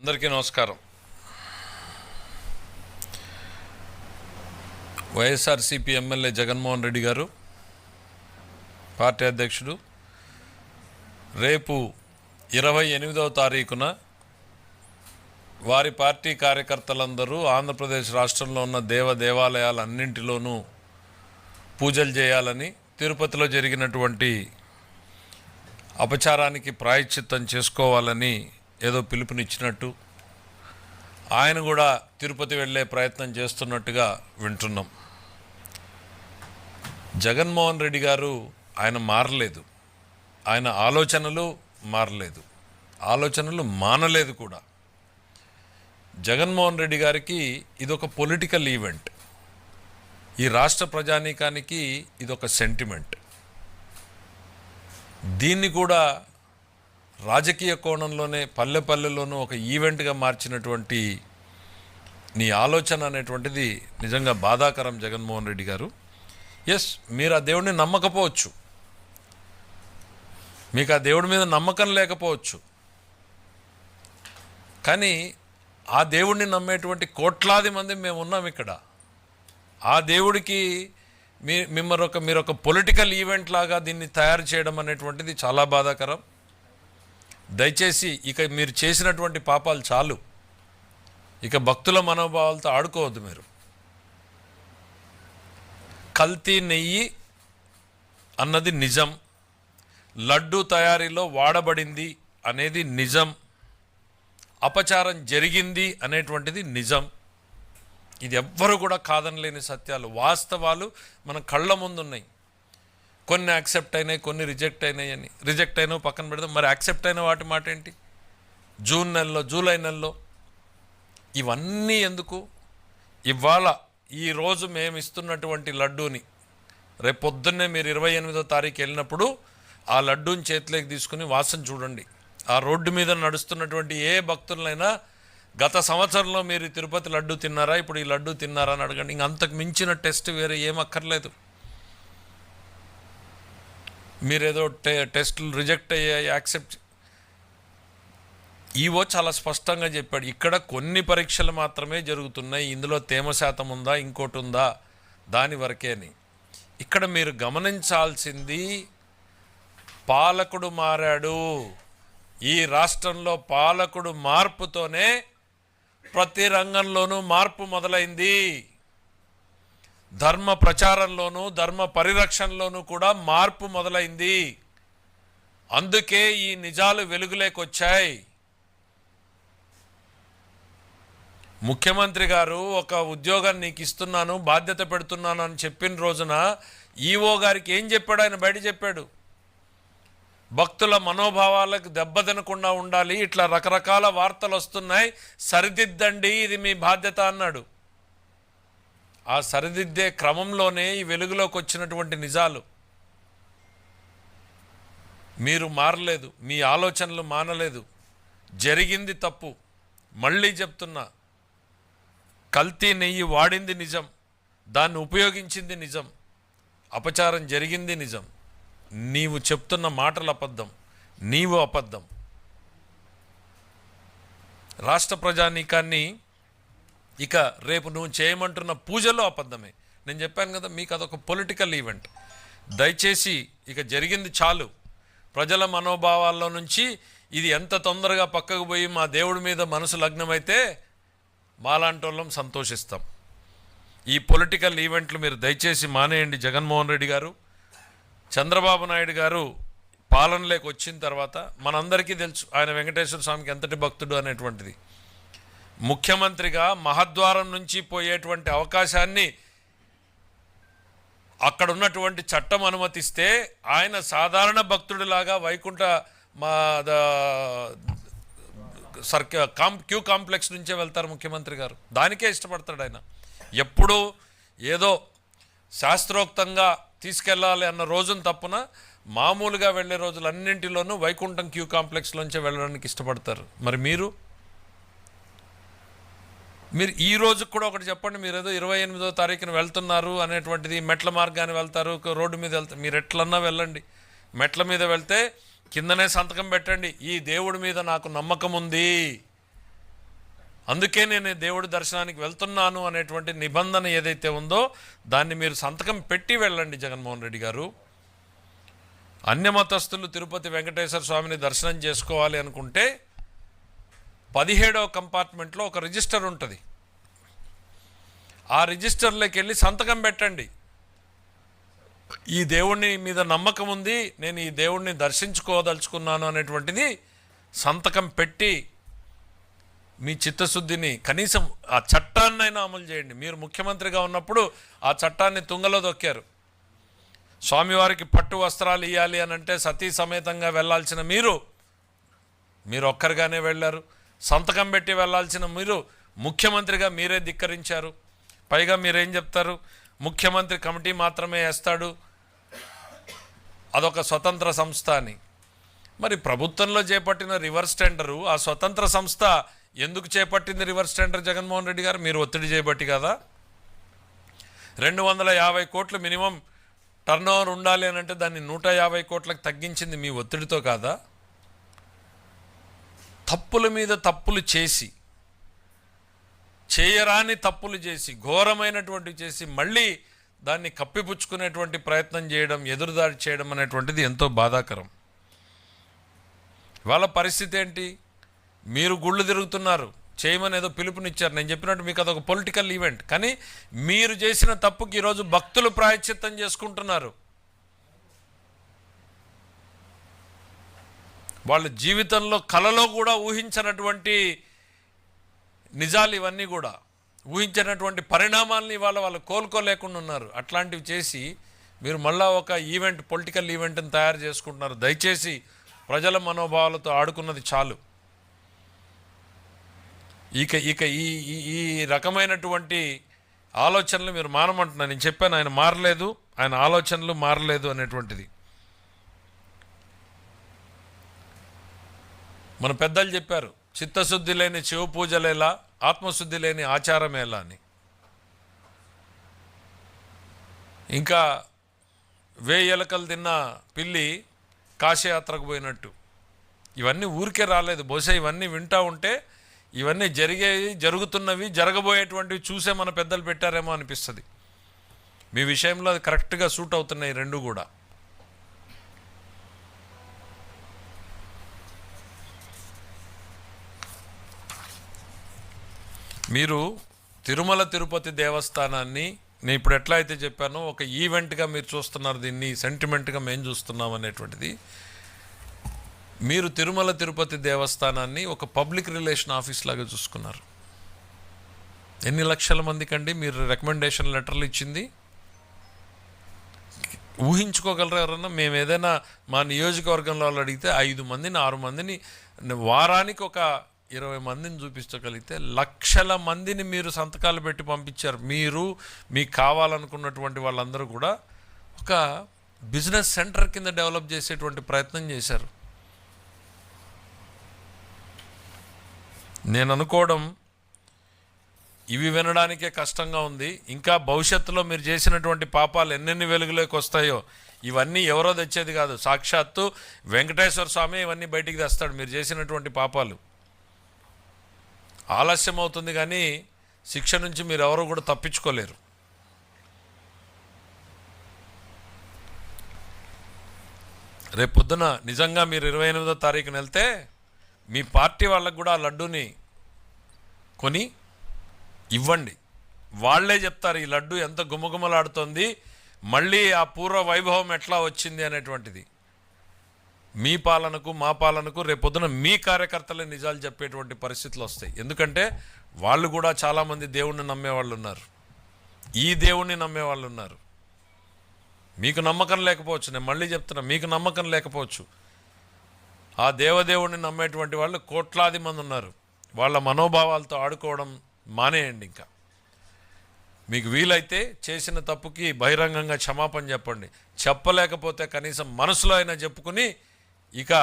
అందరికీ నమస్కారం. వైఎస్ఆర్సీపీ ఎమ్మెల్యే జగన్మోహన్ రెడ్డి గారు, పార్టీ అధ్యక్షుడు, రేపు 28వ తారీఖున వారి పార్టీ కార్యకర్తలందరూ ఆంధ్రప్రదేశ్ రాష్ట్రంలో ఉన్న దేవాలయాలన్నింటిలోనూ పూజలు చేయాలని, తిరుపతిలో జరిగినటువంటి అపచారానికి ప్రాయశ్చిత్తం చేసుకోవాలని ఏదో పిలుపునిచ్చినట్టు, ఆయన కూడా తిరుపతి వెళ్ళే ప్రయత్నం చేస్తున్నట్టుగా వింటున్నాం. జగన్మోహన్ రెడ్డి గారు ఆయన మారలేదు, ఆయన ఆలోచనలు మారలేదు, ఆలోచనలు మానలేదు కూడా. జగన్మోహన్ రెడ్డి గారికి ఇదొక పొలిటికల్ ఈవెంట్, ఈ రాష్ట్ర ప్రజానీకానికి ఇదొక సెంటిమెంట్. దీన్ని కూడా రాజకీయ కోణంలోనే పల్లెలోనూ ఒక ఈవెంట్గా మార్చినటువంటి నీ ఆలోచన అనేటువంటిది నిజంగా బాధాకరం. జగన్మోహన్ రెడ్డి గారు, ఎస్, మీరు ఆ దేవుడిని నమ్మకపోవచ్చు, మీకు ఆ దేవుడి మీద నమ్మకం లేకపోవచ్చు, కానీ ఆ దేవుడిని నమ్మేటువంటి కోట్లాది మంది మేము ఉన్నాం ఇక్కడ. ఆ దేవుడికి మీరు ఒక పొలిటికల్ ఈవెంట్ లాగా దీన్ని తయారు చేయడం అనేటువంటిది చాలా బాధాకరం. దయచేసి ఇక మీరు చేసినటువంటి పాపాలు చాలు, ఇక భక్తుల మనోభావాలతో ఆడుకోవద్దు. మీరు కల్తీ నెయ్యి అన్నది నిజం, లడ్డు తయారీలో వాడబడింది అనేది నిజం, అపచారం జరిగింది అనేటువంటిది నిజం. ఇది ఎవ్వరు కూడా కాదనలేని సత్యాలు, వాస్తవాలు మన కళ్ళ ముందున్నాయి. కొన్ని యాక్సెప్ట్ అయినాయి, కొన్ని రిజెక్ట్ అయినాయి అని. రిజెక్ట్ అయినా పక్కన పెడదాం, మరి యాక్సెప్ట్ అయిన వాటి మాట ఏంటి? జూన్ నెలలో, జూలై నెలలో ఇవన్నీ ఎందుకు? ఇవాళ ఈరోజు మేము ఇస్తున్నటువంటి లడ్డూని రేపు పొద్దున్నే మీరు 28వ తారీఖు వెళ్ళినప్పుడు ఆ లడ్డూని చేతిలోకి తీసుకుని వాసన చూడండి. ఆ రోడ్డు మీద నడుస్తున్నటువంటి ఏ భక్తులైనా గత సంవత్సరంలో మీరు తిరుపతి లడ్డు తిన్నారా, ఇప్పుడు ఈ లడ్డు తిన్నారా అని అడగండి. ఇంక అంతకు మించిన టెస్ట్ వేరే ఏం అక్కర్లేదు. మీరేదో టెస్టులు రిజెక్ట్ అయ్యాయి, యాక్సెప్ట్. ఈవో చాలా స్పష్టంగా చెప్పాడు, ఇక్కడ కొన్ని పరీక్షలు మాత్రమే జరుగుతున్నాయి, ఇందులో తేమ శాతం ఉందా, ఇంకోటి ఉందా, దాని వరకే అని. ఇక్కడ మీరు గమనించాల్సింది, పాలకుడు మారాడు. ఈ రాష్ట్రంలో పాలకుడు మార్పుతోనే ప్రతి రంగంలోనూ మార్పు మొదలైంది. ధర్మ ప్రచారంలోనూ ధర్మ పరిరక్షణలోనూ కూడా మార్పు మొదలైంది. అందుకే ఈ నిజాలు వెలుగులోకొచ్చాయి. ముఖ్యమంత్రి గారు ఒక ఉద్యోగాన్ని నీకు ఇస్తున్నాను, బాధ్యత పెడుతున్నాను అని చెప్పిన రోజున ఈవో గారికి ఏం చెప్పాడు? ఆయన బయట చెప్పాడు, భక్తుల మనోభావాలకు దెబ్బతినకుండా ఉండాలి, ఇట్లా రకరకాల వార్తలు వస్తున్నాయి, సరిదిద్దండి, ఇది మీ బాధ్యత అన్నాడు. ఆ సరిదిద్దే క్రమంలోనే ఈ వెలుగులోకి వచ్చినటువంటి నిజాలు. మీరు మారలేదు, మీ ఆలోచనలు మానలేదు, జరిగింది తప్పు. మళ్ళీ చెప్తున్నా, కల్తీ నెయ్యి వాడింది నిజం, దాన్ని ఉపయోగించింది నిజం, అపచారం జరిగింది నిజం. నీవు చెప్తున్న మాటలు అబద్ధం, నీవు అబద్ధం. రాష్ట్ర ప్రజానీకాన్ని ఇక రేపు నువ్వు చేయమంటున్న పూజలో అబద్ధమే. నేను చెప్పాను కదా, మీకు అదొక పొలిటికల్ ఈవెంట్. దయచేసి ఇక జరిగింది చాలు. ప్రజల మనోభావాల్లో నుంచి ఇది ఎంత తొందరగా పక్కకు పోయి మా దేవుడి మీద మనసు లగ్నమైతే మాలాంటి వాళ్ళం సంతోషిస్తాం. ఈ పొలిటికల్ ఈవెంట్లు మీరు దయచేసి మానేయండి. జగన్మోహన్ రెడ్డి గారు, చంద్రబాబు నాయుడు గారు పాలనలోకి వచ్చిన తర్వాత మనందరికీ తెలుసు ఆయన వెంకటేశ్వర స్వామికి ఎంతటి భక్తుడు అనేటువంటిది. ముఖ్యమంత్రిగా మహద్వారం నుంచి పోయేటువంటి అవకాశాన్ని అక్కడ ఉన్నటువంటి చట్టం అనుమతిస్తే ఆయన సాధారణ భక్తుడిలాగా వైకుంఠ క్యూ కాంప్లెక్స్ నుంచే వెళ్తారు ముఖ్యమంత్రి గారు. దానికే ఇష్టపడతాడు ఆయన. ఎప్పుడూ ఏదో శాస్త్రోక్తంగా తీసుకెళ్ళాలి అన్న రోజున తప్పున మామూలుగా వెళ్ళే రోజులన్నింటిలోనూ వైకుంఠం క్యూ కాంప్లెక్స్లోంచే వెళ్ళడానికి ఇష్టపడతారు. మరి మీరు ఈ రోజు కూడా ఒకటి చెప్పండి, మీరు ఏదో 28వ తారీఖున వెళ్తున్నారు అనేటువంటిది, మెట్ల మార్గాన్ని వెళ్తారు, రోడ్డు మీద వెళ్తారు, మీరు ఎట్లన్నా వెళ్ళండి. మెట్ల మీద వెళ్తే కిందనే సంతకం పెట్టండి, ఈ దేవుడి మీద నాకు నమ్మకం ఉంది, అందుకే నేను దేవుడి దర్శనానికి వెళ్తున్నాను అనేటువంటి నిబంధన ఏదైతే ఉందో దాన్ని మీరు సంతకం పెట్టి వెళ్ళండి జగన్మోహన్ రెడ్డి గారు. అన్యమతస్థులు తిరుపతి వెంకటేశ్వర స్వామిని దర్శనం చేసుకోవాలి అనుకుంటే 17వ కంపార్ట్మెంట్లో ఒక రిజిస్టర్ ఉంటుంది. ఆ రిజిస్టర్లోకి వెళ్ళి సంతకం పెట్టండి. ఈ దేవుణ్ణి మీద నమ్మకం ఉంది, నేను ఈ దేవుణ్ణి దర్శించుకోదలుచుకున్నాను అనేటువంటిది సంతకం పెట్టి మీ చిత్తశుద్ధిని, కనీసం ఆ చట్టాన్నైనా అమలు చేయండి. మీరు ముఖ్యమంత్రిగా ఉన్నప్పుడు ఆ చట్టాన్ని తుంగలో దొక్కారు. స్వామివారికి పట్టు వస్త్రాలు ఇవ్వాలి అని అంటే సతీ సమేతంగా వెళ్ళాల్సిన మీరు ఒక్కరిగానే వెళ్ళారు. సంతకం పెట్టి వెళ్ళాల్సిన మీరు ముఖ్యమంత్రిగా మీరే ధిక్కరించారు. పైగా మీరేం చెప్తారు, ముఖ్యమంత్రి కమిటీ మాత్రమే వేస్తాడు, అదొక స్వతంత్ర సంస్థ అని. మరి ప్రభుత్వంలో చేపట్టిన రివర్స్ టెండరు ఆ స్వతంత్ర సంస్థ ఎందుకు చేపట్టింది రివర్స్ టెండర్ జగన్మోహన్ రెడ్డి గారు? మీరు ఒత్తిడి చేయబట్టి కదా. 250 కోట్లు మినిమం టర్న్ ఓవర్ ఉండాలి అని అంటే దాన్ని 150 కోట్లకు తగ్గించింది మీ ఒత్తిడితో కాదా? తప్పుల మీద తప్పులు చేసి, చేయరాని తప్పులు చేసి, ఘోరమైనటువంటి చేసి మళ్ళీ దాన్ని కప్పిపుచ్చుకునేటువంటి ప్రయత్నం చేయడం, ఎదురుదాడి చేయడం అనేటువంటిది ఎంతో బాధాకరం. వాళ్ళ పరిస్థితి ఏంటి? మీరు గుళ్ళు తిరుగుతున్నారు, చేయమని ఏదో పిలుపునిచ్చారు. నేను చెప్పినట్టు మీకు అదొక పొలిటికల్ ఈవెంట్. కానీ మీరు చేసిన తప్పుకి ఈరోజు భక్తులు ప్రాయశ్చిత్తం చేసుకుంటున్నారు. వాళ్ళ జీవితంలో కలలో కూడా ఊహించినటువంటి నిజాలు ఇవన్నీ కూడా, ఊహించినటువంటి పరిణామాలని వాళ్ళు కోలుకోలేకుండా ఉన్నారు. అట్లాంటివి చేసి మీరు మళ్ళా ఒక ఈవెంట్, పొలిటికల్ ఈవెంట్ని తయారు చేసుకుంటున్నారు. దయచేసి ప్రజల మనోభావాలతో ఆడుకున్నది చాలు. ఇక ఈ రకమైనటువంటి ఆలోచనలు మీరు మానమంటున్నారు. నేను చెప్పాను, ఆయన మారలేదు, ఆయన ఆలోచనలు మారలేదు అనేటువంటిది. మన పెద్దలు చెప్పారు, చిత్తశుద్ధి లేని శివ పూజలేలా, ఆత్మశుద్ధి లేని ఆచారమేలా అని. ఇంకా 1000 ఎలకలు తిన్న పిల్లి కాశయాత్రకు పోయినట్టు. ఇవన్నీ ఊరికే రాలేదు. బహుశా ఇవన్నీ వింటూ ఉంటే ఇవన్నీ జరుగుతున్నవి, జరగబోయేటువంటివి చూసే మన పెద్దలు పెట్టారేమో అనిపిస్తుంది. మీ విషయంలో అది కరెక్ట్గా సూట్ అవుతున్నాయి రెండు కూడా. మీరు తిరుమల తిరుపతి దేవస్థానాన్ని నేను ఇప్పుడు ఎట్లా అయితే చెప్పానో ఒక ఈవెంట్గా మీరు చూస్తున్నారు, దీన్ని సెంటిమెంట్గా మేము చూస్తున్నాం అనేటువంటిది. మీరు తిరుమల తిరుపతి దేవస్థానాన్ని ఒక పబ్లిక్ రిలేషన్ ఆఫీస్ లాగా చూసుకున్నారు. ఎన్ని లక్షల మందికి అండి మీరు రికమెండేషన్ లెటర్లు ఇచ్చింది? ఊహించుకోగలరా ఎవరన్నా? మేము ఏదైనా మా నియోజకవర్గంలో వాళ్ళు అడిగితే 5 మందిని 6 మందిని, వారానికి ఒక 20 మందిని చూపించగలిగితే లక్షల మందిని మీరు సంతకాలు పెట్టి పంపించారు. మీరు మీకు కావాలనుకున్నటువంటి వాళ్ళందరూ కూడా ఒక బిజినెస్ సెంటర్ కింద డెవలప్ చేసేటువంటి ప్రయత్నం చేశారు. నేను అనుకోవడం ఇవి వినడానికే కష్టంగా ఉంది. ఇంకా భవిష్యత్తులో మీరు చేసినటువంటి పాపాలు ఎన్నెన్ని వెలుగులోకి వస్తాయో ఇవన్నీ ఎవరో తెచ్చేది కాదు, సాక్షాత్తు వెంకటేశ్వర స్వామి ఇవన్నీ బయటికి తెస్తాడు. మీరు చేసినటువంటి పాపాలు ఆలస్యం అవుతుంది కానీ శిక్ష నుంచి మీరు ఎవరు కూడా తప్పించుకోలేరు. రేపు పొద్దున నిజంగా మీరు 28వ తారీఖున వెళ్తే మీ పార్టీ వాళ్ళకు కూడా ఆ లడ్డూని కొని ఇవ్వండి. వాళ్ళే చెప్తారు ఈ లడ్డు ఎంత గుమగుమలాడుతోంది, మళ్ళీ ఆ పూర్వ వైభవం ఎట్లా వచ్చింది అనేటువంటిది. మీ పాలనకు మా పాలనకు రేపొద్దున మీ కార్యకర్తలే నిజాలు చెప్పేటువంటి పరిస్థితులు వస్తాయి. ఎందుకంటే వాళ్ళు కూడా చాలామంది దేవుణ్ణి నమ్మేవాళ్ళు ఉన్నారు, ఈ దేవుణ్ణి నమ్మేవాళ్ళు ఉన్నారు. మీకు నమ్మకం లేకపోవచ్చు, నేను మళ్ళీ చెప్తున్నా, మీకు నమ్మకం లేకపోవచ్చు. ఆ దేవదేవుణ్ణి నమ్మేటువంటి వాళ్ళు కోట్లాది మంది ఉన్నారు. వాళ్ళ మనోభావాలతో ఆడుకోవడం మానేయండి. ఇంకా మీకు వీలైతే చేసిన తప్పుకి బహిరంగంగా క్షమాపణ చెప్పండి. చెప్పలేకపోతే కనీసం మనసులో అయినా చెప్పుకుని ఇక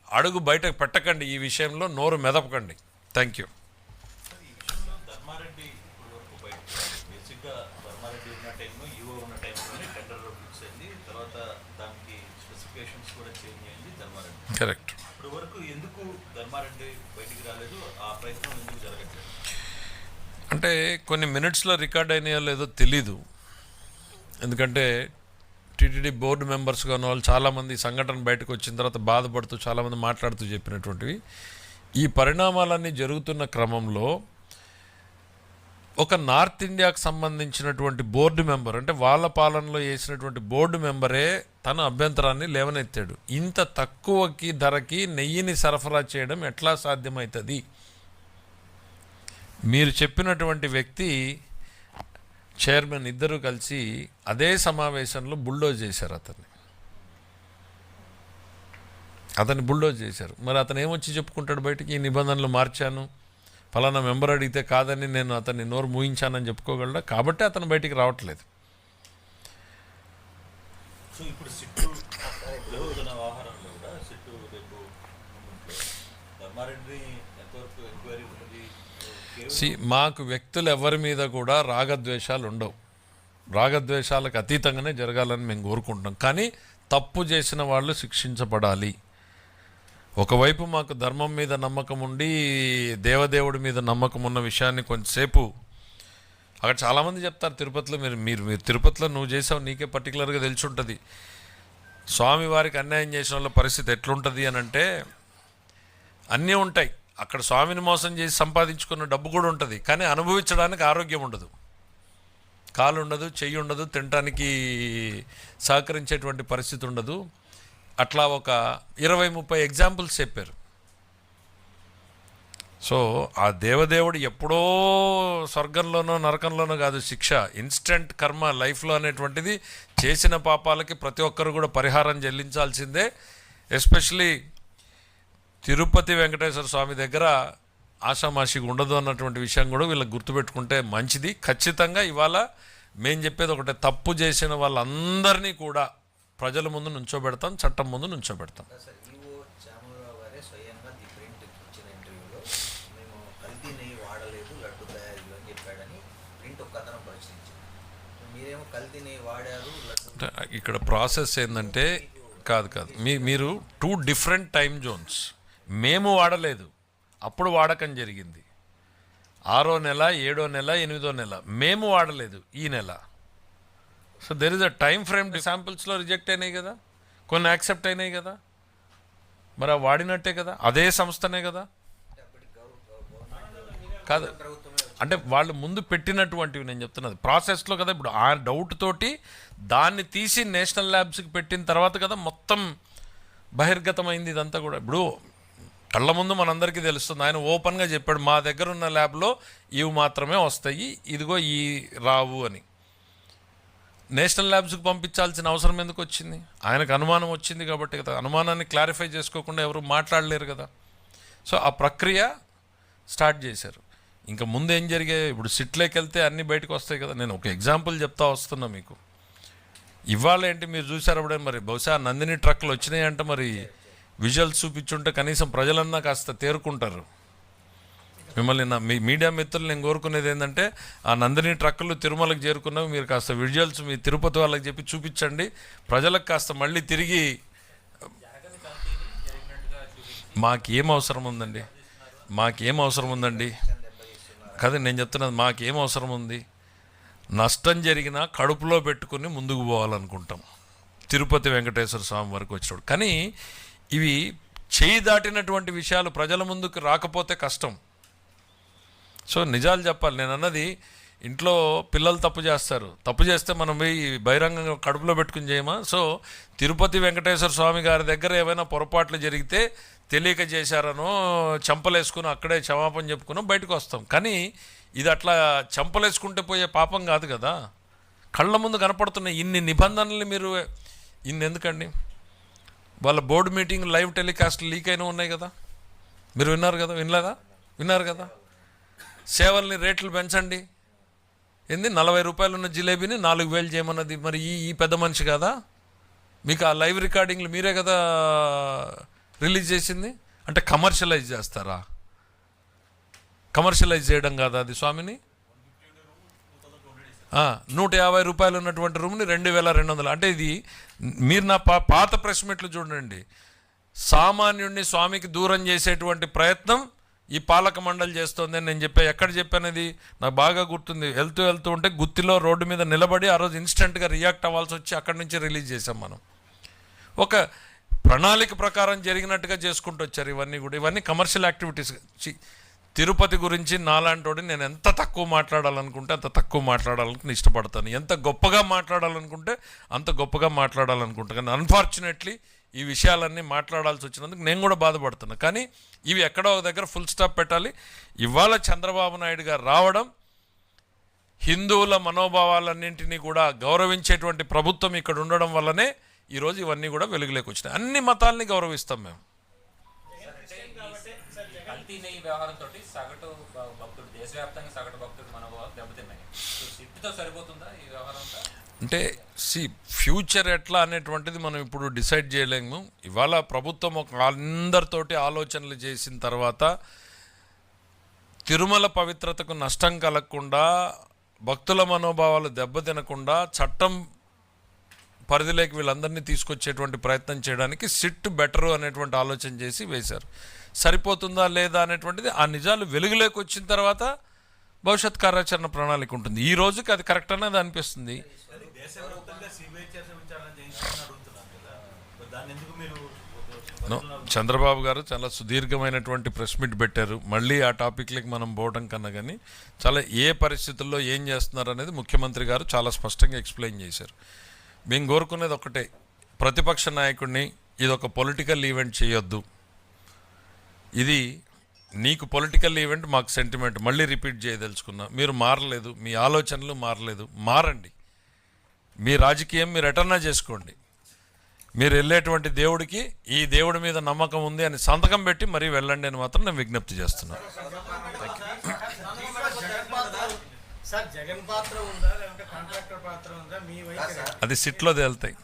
అడుగు బయటకు పెట్టకండి. ఈ విషయంలో నోరు మెదపకండి. Thank you. కరెక్ట్. ధర్మారెడ్డి బయటికి రాలేదు, ఆ ప్రయత్నం ఎందుకు జరగట్లేదు? అంటే కొన్ని మినిట్స్లో రికార్డ్ అయినాయో లేదో తెలీదు. ఎందుకంటే టీటీడీ బోర్డు మెంబర్స్గా ఉన్న వాళ్ళు చాలామంది సంఘటన బయటకు వచ్చిన తర్వాత బాధపడుతూ చాలామంది మాట్లాడుతూ చెప్పినటువంటివి. ఈ పరిణామాలన్నీ జరుగుతున్న క్రమంలో ఒక నార్త్ ఇండియాకు సంబంధించినటువంటి బోర్డు మెంబర్, అంటే వాళ్ళ పాలనలో వేసినటువంటి బోర్డు మెంబరే తన అభ్యంతరాన్ని లేవనెత్తాడు. ఇంత తక్కువకి ధరకి నెయ్యిని సరఫరా చేయడం ఎట్లా సాధ్యమవుతుంది? మీరు చెప్పినటువంటి వ్యక్తి చైర్మన్ ఇద్దరు కలిసి అదే సమావేశంలో బుల్డోజ్ చేశారు. అతన్ని బుల్డోజ్ చేశారు. మరి అతను ఏమొచ్చి చెప్పుకుంటాడు బయటికి? ఈ నిబంధనలు మార్చాను, ఫలానా మెంబర్ అడిగితే కాదని నేను అతన్ని నోరు మూయించానని చెప్పుకోగలడా? కాబట్టి అతను బయటికి రావట్లేదు. సో ఇప్పుడు సిట్టు జరుగుతున్న వ్యవహారంలో కూడా సిట్టు రేపు ధర్మారెడ్డి ఎంతవరకు ఎంక్వైరీ ఉంటుంది? మాకు వ్యక్తులు ఎవరి మీద కూడా రాగద్వేషాలు ఉండవు. రాగద్వేషాలకు అతీతంగానే జరగాలని మేము కోరుకుంటున్నాం. కానీ తప్పు చేసిన వాళ్ళు శిక్షించబడాలి. ఒకవైపు మాకు ధర్మం మీద నమ్మకం ఉండి దేవదేవుడి మీద నమ్మకం ఉన్న విషయాన్ని కొంచెంసేపు అక్కడ చాలామంది చెప్తారు తిరుపతిలో, మీరు తిరుపతిలో నువ్వు చేసావు, నీకే పర్టికులర్గా తెలిసి ఉంటుంది స్వామివారికి అన్యాయం చేసిన వాళ్ళ పరిస్థితి ఎట్లుంటుంది అని. అంటే అన్నీ ఉంటాయి అక్కడ. స్వామిని మోసం చేసి సంపాదించుకున్న డబ్బు కూడా ఉంటుంది, కానీ అనుభవించడానికి ఆరోగ్యం ఉండదు, కాలు ఉండదు, చెయ్యి ఉండదు, తినడానికి సహకరించేటువంటి పరిస్థితి ఉండదు. అట్లా ఒక 20-30 ఎగ్జాంపుల్స్ చెప్పారు. సో ఆ దేవదేవుడు ఎప్పుడో స్వర్గంలోనో నరకంలోనో కాదు శిక్ష, ఇన్స్టెంట్ కర్మ లైఫ్లో అనేటువంటిది. చేసిన పాపాలకి ప్రతి ఒక్కరు కూడా పరిహారం చెల్లించాల్సిందే. ఎస్పెషలీ తిరుపతి వెంకటేశ్వర స్వామి దగ్గర ఆషామాషిగా ఉండదు అన్నటువంటి విషయం కూడా వీళ్ళకి గుర్తుపెట్టుకుంటే మంచిది. ఖచ్చితంగా ఇవాళ మేము చెప్పేది ఒకటే, తప్పు చేసిన వాళ్ళందరినీ కూడా ప్రజల ముందు నుంచోబెడతాం, చట్టం ముందు నుంచోబెడతాం. ఇక్కడ ప్రాసెస్ ఏంటంటే కాదు మీరు 2 డిఫరెంట్ టైం జోన్స్. మేము వాడలేదు, అప్పుడు వాడకం జరిగింది 6వ నెల, 7వ నెల, 8వ నెల. మేము వాడలేదు ఈ నెల. So there is a time frame. శాంపిల్స్లో రిజెక్ట్ అయినాయి కదా, కొన్ని యాక్సెప్ట్ అయినాయి కదా, మరి ఆ వాడినట్టే కదా, అదే సంస్థనే కదా. కాదు అంటే వాళ్ళు ముందు పెట్టినటువంటివి నేను చెప్తున్నది ప్రాసెస్లో కదా. ఇప్పుడు ఆ డౌట్ తోటి దాన్ని తీసి నేషనల్ ల్యాబ్స్కి పెట్టిన తర్వాత కదా మొత్తం బహిర్గతమైంది ఇదంతా కూడా. ఇప్పుడు కళ్ళ ముందు మనందరికీ తెలుస్తుంది. ఆయన ఓపెన్గా చెప్పాడు, మా దగ్గర ఉన్న ల్యాబ్లో ఇవి మాత్రమే వస్తాయి, ఇదిగో ఈ రావు అని. నేషనల్ ల్యాబ్స్కి పంపించాల్సిన అవసరం ఎందుకు వచ్చింది? ఆయనకు అనుమానం వచ్చింది కాబట్టి కదా. అనుమానాన్ని క్లారిఫై చేసుకోకుండా ఎవరు మాట్లాడలేరు కదా. సో ఆ ప్రక్రియ స్టార్ట్ చేశారు. ఇంకా ముందు ఏం జరిగాయి? ఇప్పుడు సిట్లోకి వెళ్తే అన్నీ బయటకు వస్తాయి కదా. నేను ఒక ఎగ్జాంపుల్ చెప్తా వస్తున్నా మీకు. ఇవాళ ఏంటి మీరు చూసారు అప్పుడే, మరి బహుశా నందిని ట్రక్లు వచ్చినాయంటే మరి విజువల్స్ చూపించుంటే కనీసం ప్రజలన్నా కాస్త తేరుకుంటారు. మిమ్మల్ని మీ మీడియా మిత్రులు నేను కోరుకునేది ఏంటంటే, ఆ నందిని ట్రక్కులు తిరుమలకు చేరుకున్నవి మీరు కాస్త విజువల్స్ మీ తిరుపతి వాళ్ళకి చెప్పి చూపించండి. ప్రజలకు కాస్త మళ్ళీ తిరిగి మాకేం అవసరం ఉందండి కదా నేను చెప్తున్నది. మాకేం అవసరం ఉంది? నష్టం జరిగినా కడుపులో పెట్టుకుని ముందుకు పోవాలనుకుంటాం తిరుపతి వెంకటేశ్వర స్వామి వరకు వచ్చినప్పుడు. కానీ ఇవి చేయి దాటినటువంటి విషయాలు ప్రజల ముందుకు రాకపోతే కష్టం. సో నిజాలు చెప్పాలి. నేను అన్నది, ఇంట్లో పిల్లలు తప్పు చేస్తారు, తప్పు చేస్తే మనం పోయి బహిరంగంగా కడుపులో పెట్టుకుని చేయమా? సో తిరుపతి వెంకటేశ్వర స్వామి గారి దగ్గర ఏమైనా పొరపాట్లు జరిగితే తెలియక చేశారనో చంపలేసుకుని అక్కడే క్షమాపణ చెప్పుకునో బయటకు వస్తాం. కానీ ఇది అట్లా చంపలేసుకుంటే పోయే పాపం కాదు కదా. కళ్ళ ముందు కనపడుతున్న ఇన్ని నిబంధనలు మీరు ఎందుకండి? వాళ్ళ board meeting live telecast leak అయినా ఉన్నాయి కదా, మీరు విన్నారు కదా, విన్నారు కదా. సేవల్ని రేట్లు పెంచండి. 40 రూపాయలు ఉన్న జిలేబీని 4,000 చేయమన్నది మరి ఈ పెద్ద మనిషి కదా? మీకు ఆ లైవ్ రికార్డింగ్లు మీరే కదా రిలీజ్ చేసింది. అంటే కమర్షియలైజ్ చేస్తారా? కమర్షియలైజ్ చేయడం కాదా అది స్వామిని? 150 రూపాయలు ఉన్నటువంటి రూమ్ని 2,200. అంటే ఇది మీరు నా పాత ప్రెస్ మీట్లు చూడండి. సామాన్యుడిని స్వామికి దూరం చేసేటువంటి ప్రయత్నం ఈ పాలక మండలి చేస్తోంది అని నేను చెప్పా. ఎక్కడ చెప్పానది నాకు బాగా గుర్తుంది. వెళ్తూ ఉంటే గుత్తిలో రోడ్డు మీద నిలబడి ఆ రోజు ఇన్స్టెంట్గా రియాక్ట్ అవ్వాల్సి వచ్చి అక్కడి నుంచి రిలీజ్ చేసాం మనం. ఒక ప్రణాళిక ప్రకారం జరిగినట్టుగా చేసుకుంటూ వచ్చారు ఇవన్నీ కూడా. ఇవన్నీ కమర్షియల్ యాక్టివిటీస్. తిరుపతి గురించి నాలాంటి నేను ఎంత తక్కువ మాట్లాడాలనుకుంటే అంత తక్కువ మాట్లాడాలనుకుని ఇష్టపడతాను, ఎంత గొప్పగా మాట్లాడాలనుకుంటే అంత గొప్పగా మాట్లాడాలనుకుంటాను. కానీ అన్ఫార్చునేట్లీ ఈ విషయాలన్నీ మాట్లాడాల్సి వచ్చినందుకు నేను కూడా బాధపడుతున్నా. కానీ ఇవి ఎక్కడో ఒక దగ్గర ఫుల్ స్టాప్ పెట్టాలి. ఇవాళ చంద్రబాబు నాయుడు గారు రావడం, హిందువుల మనోభావాలన్నింటినీ కూడా గౌరవించేటువంటి ప్రభుత్వం ఇక్కడ ఉండడం వల్లనే ఈరోజు ఇవన్నీ కూడా వెలుగులోకి వచ్చినాయి. అన్ని మతాలని గౌరవిస్తాం మేము. కల్తీ నెయ్యి వ్యవహారంతో సగటు భక్తుడు, దేశవ్యాప్తంగా సగటు భక్తుడు మనోభావాలు దెబ్బతిన్నాయి. సిట్టుతో సరిపోతుందా ఈ వ్యవహారం? అంటే ఫ్యూచర్ ఎట్లా అనేటువంటిది మనం ఇప్పుడు డిసైడ్ చేయలేము. ఇవాళ ప్రభుత్వం ఒక అందరితోటి ఆలోచనలు చేసిన తర్వాత తిరుమల పవిత్రతకు నష్టం కలగకుండా, భక్తుల మనోభావాలు దెబ్బతినకుండా చట్టం పరిధిలోకి వీళ్ళందరినీ తీసుకొచ్చేటువంటి ప్రయత్నం చేయడానికి సిట్ బెటరు అనేటువంటి ఆలోచన చేసి వేశారు. సరిపోతుందా లేదా అనేటువంటిది ఆ నిజాలు వెలుగులోకి వచ్చిన తర్వాత భవిష్యత్ కార్యాచరణ ప్రణాళిక ఉంటుంది. ఈ రోజుకి అది కరెక్ట్ అనేది అనిపిస్తుంది. చంద్రబాబు గారు చాలా సుదీర్ఘమైనటువంటి ప్రెస్ మీట్ పెట్టారు. మళ్ళీ ఆ టాపిక్లకి మనం పోవడం కన్నా కానీ చాలా ఏ పరిస్థితుల్లో ఏం చేస్తున్నారు అనేది ముఖ్యమంత్రి గారు చాలా స్పష్టంగా ఎక్స్ప్లెయిన్ చేశారు. మేము కోరుకునేది ఒకటే, ప్రతిపక్ష నాయకుడిని ఇది ఒక పొలిటికల్ ఈవెంట్ చేయొద్దు, ఇది నీకు పొలిటికల్ ఈవెంట్, మాకు సెంటిమెంట్, మళ్ళీ రిపీట్ చేయదలుచుకున్నా. మీరు మారలేదు, మీ ఆలోచనలు మారలేదు, మారండి. మీ రాజకీయం మీరు ఎటన్నా చేసుకోండి. మీరు వెళ్ళేటువంటి దేవుడికి ఈ దేవుడి మీద నమ్మకం ఉంది అని సంతకం పెట్టి మరీ వెళ్ళండి అని మాత్రం నేను విజ్ఞప్తి చేస్తున్నాను. అది సిట్లో తేలుతాయి.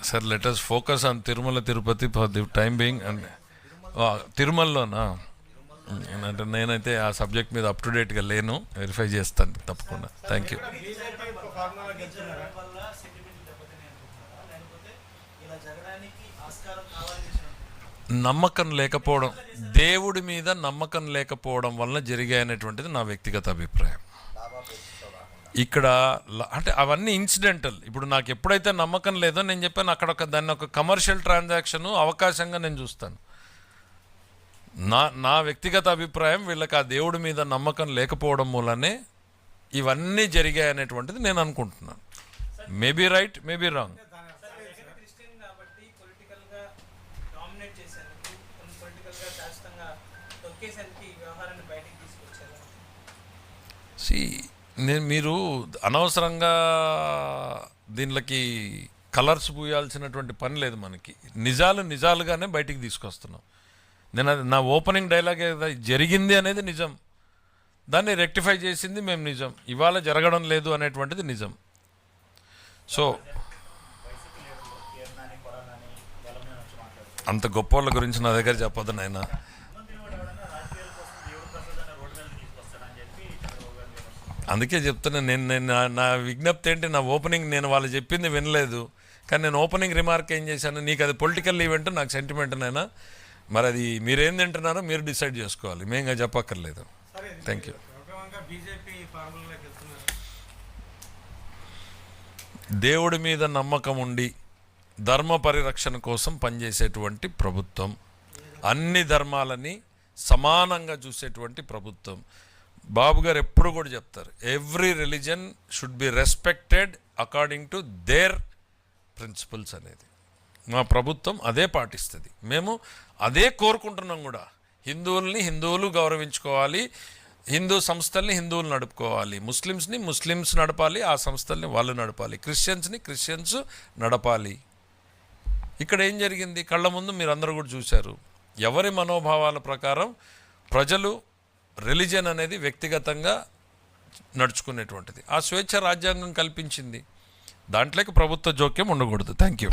Sir let us focus on Tirumala Tirupati for the time being. And తిరుమలలోనా అంటే నేనైతే ఆ సబ్జెక్ట్ మీద అప్ టు డేట్గా లేను, వెరిఫై చేస్తాను తప్పకుండా. Thank you. నమ్మకం లేకపోవడం, దేవుడి మీద నమ్మకం లేకపోవడం వలన జరిగాయనేటువంటిది నా వ్యక్తిగత అభిప్రాయం. ఇక్కడ అంటే అవన్నీ ఇన్సిడెంటల్. ఇప్పుడు నాకు ఎప్పుడైతే నమ్మకం లేదో నేను చెప్పాను, అక్కడ దాన్ని ఒక కమర్షియల్ ట్రాన్సాక్షన్ అవకాశంగా నేను చూస్తాను. నా వ్యక్తిగత అభిప్రాయం, వీళ్ళకి ఆ దేవుడి మీద నమ్మకం లేకపోవడం మూలనే ఇవన్నీ జరిగాయి అనేటువంటిది నేను అనుకుంటున్నాను. Maybe right, maybe wrong. మీరు అనవసరంగా దీనికి కలర్స్ పూయాల్సినటువంటి పని లేదు. మనకి నిజాలుగానే బయటికి తీసుకొస్తున్నాం. నేను అది నా ఓపెనింగ్ డైలాగ్ జరిగింది అనేది నిజం, దాన్ని రెక్టిఫై చేసింది మేము నిజం, ఇవాళ జరగడం లేదు అనేటువంటిది నిజం. సో అంత గొప్ప వాళ్ళ గురించి నా దగ్గర చెప్పొద్దు నాయన. అందుకే చెప్తున్నా, నేను నా విజ్ఞప్తి ఏంటి, నా ఓపెనింగ్ నేను వాళ్ళు చెప్పింది వినలేదు, కానీ నేను ఓపెనింగ్ రిమార్క్ ఏం చేశాను, నీకు అది పొలిటికల్ ఈవెంట్, నాకు సెంటిమెంట్ నైనా, మరి అది మీరేం తింటున్నారో మీరు డిసైడ్ చేసుకోవాలి, మేంగా చెప్పక్కర్లేదు. Thank you. దేవుడి మీద నమ్మకం ఉండి ధర్మ పరిరక్షణ కోసం పనిచేసేటువంటి ప్రభుత్వం, అన్ని ధర్మాలని సమానంగా చూసేటువంటి ప్రభుత్వం. బాబు గారు ఎప్పుడు కూడా చెప్తారు, every religion should be respected according to their principles అనేది. మా ప్రభుత్వం అదే పాటిస్తుంది, మేము అదే కోరుకుంటున్నాం కూడా. హిందువులు గౌరవించుకోవాలి, హిందూ సంస్థల్ని హిందువులు నడుపుకోవాలి, ముస్లిమ్స్ నడపాలి, ఆ సంస్థల్ని వాళ్ళు నడపాలి, క్రిస్టియన్స్ నడపాలి. ఇక్కడ ఏం జరిగింది కళ్ళ ముందు మీరు అందరూ కూడా చూశారు. ఎవరి మనోభావాల ప్రకారం ప్రజలు రిలీజన్ అనేది వ్యక్తిగతంగా నడుచుకునేటువంటిది, ఆ స్వేచ్ఛ రాజ్యాంగం కల్పించింది. దాంట్లోకి ప్రభుత్వ జోక్యం ఉండకూడదు. Thank you.